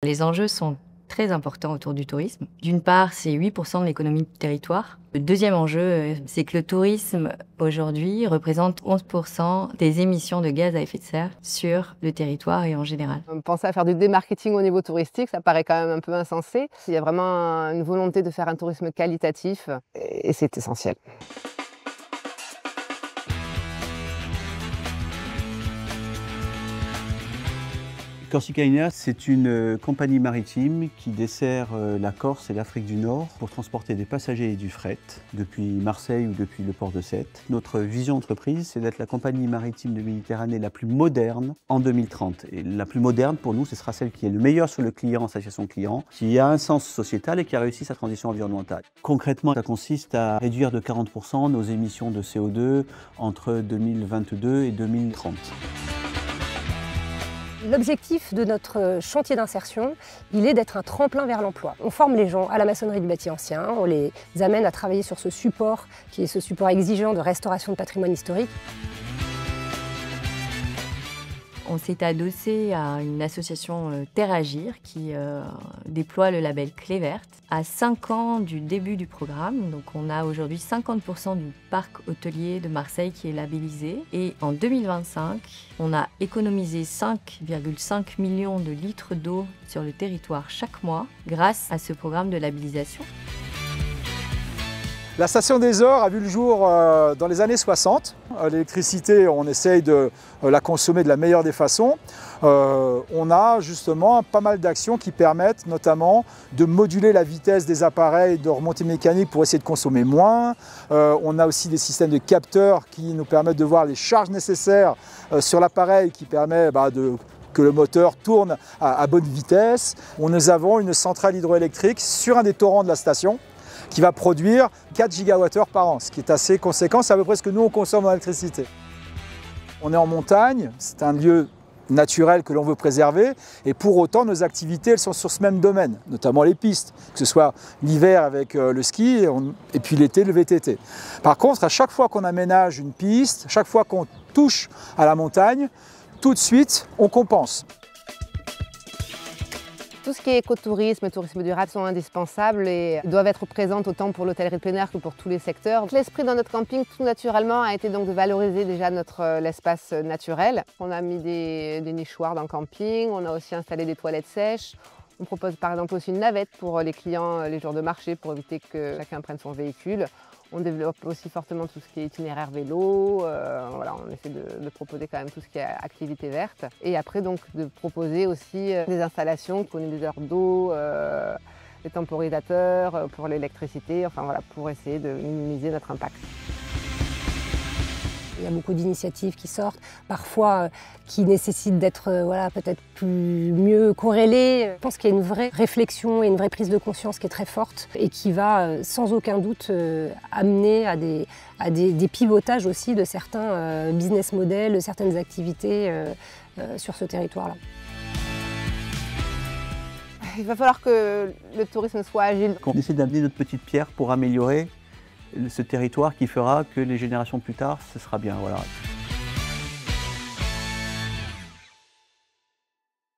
Les enjeux sont très importants autour du tourisme. D'une part, c'est 8% de l'économie du territoire. Le deuxième enjeu, c'est que le tourisme, aujourd'hui, représente 11% des émissions de gaz à effet de serre sur le territoire et en général. Penser à faire du démarketing au niveau touristique, ça paraît quand même un peu insensé. Il y a vraiment une volonté de faire un tourisme qualitatif et c'est essentiel. Corsica Linea, c'est une compagnie maritime qui dessert la Corse et l'Afrique du Nord pour transporter des passagers et du fret depuis Marseille ou depuis le port de Sète. Notre vision d'entreprise, c'est d'être la compagnie maritime de Méditerranée la plus moderne en 2030. Et la plus moderne, pour nous, ce sera celle qui est le meilleur sur le client, en satisfaction client, qui a un sens sociétal et qui a réussi sa transition environnementale. Concrètement, ça consiste à réduire de 40% nos émissions de CO2 entre 2022 et 2030. L'objectif de notre chantier d'insertion, il est d'être un tremplin vers l'emploi. On forme les gens à la maçonnerie du bâti ancien, on les amène à travailler sur ce support, qui est ce support exigeant de restauration de patrimoine historique. On s'est adossé à une association Terre Agir qui déploie le label Clé Verte. À 5 ans du début du programme, donc on a aujourd'hui 50% du parc hôtelier de Marseille qui est labellisé. Et en 2025, on a économisé 5,5 millions de litres d'eau sur le territoire chaque mois grâce à ce programme de labellisation. La station des Ors a vu le jour dans les années 60. L'électricité, on essaye de la consommer de la meilleure des façons. On a justement pas mal d'actions qui permettent notamment de moduler la vitesse des appareils de remontée mécanique pour essayer de consommer moins. On a aussi des systèmes de capteurs qui nous permettent de voir les charges nécessaires sur l'appareil qui permet que le moteur tourne à bonne vitesse. Nous avons une centrale hydroélectrique sur un des torrents de la station qui va produire 4 gigawattheures par an, ce qui est assez conséquent, c'est à peu près ce que nous on consomme en électricité. On est en montagne, c'est un lieu naturel que l'on veut préserver et pour autant nos activités elles sont sur ce même domaine, notamment les pistes, que ce soit l'hiver avec le ski et puis l'été le VTT. Par contre, à chaque fois qu'on aménage une piste, chaque fois qu'on touche à la montagne, tout de suite on compense. Tout ce qui est écotourisme et tourisme durable sont indispensables et doivent être présentes autant pour l'hôtellerie de plein air que pour tous les secteurs. L'esprit dans notre camping, tout naturellement, a été donc de valoriser déjà l'espace naturel. On a mis des nichoirs dans le camping, on a aussi installé des toilettes sèches. On propose par exemple aussi une navette pour les clients les jours de marché pour éviter que chacun prenne son véhicule. On développe aussi fortement tout ce qui est itinéraire vélo, voilà, on essaie de proposer quand même tout ce qui est activité verte. Et après donc de proposer aussi des installations, conduiseurs d'eau, des temporisateurs pour l'électricité, enfin voilà, pour essayer de minimiser notre impact. Il y a beaucoup d'initiatives qui sortent, parfois qui nécessitent d'être voilà, peut-être mieux corrélées. Je pense qu'il y a une vraie réflexion et une vraie prise de conscience qui est très forte et qui va sans aucun doute amener à des pivotages aussi de certains business models, de certaines activités sur ce territoire-là. Il va falloir que le tourisme soit agile. On essaie d'amener notre petite pierre pour améliorer ce territoire qui fera que les générations plus tard, ce sera bien. Voilà.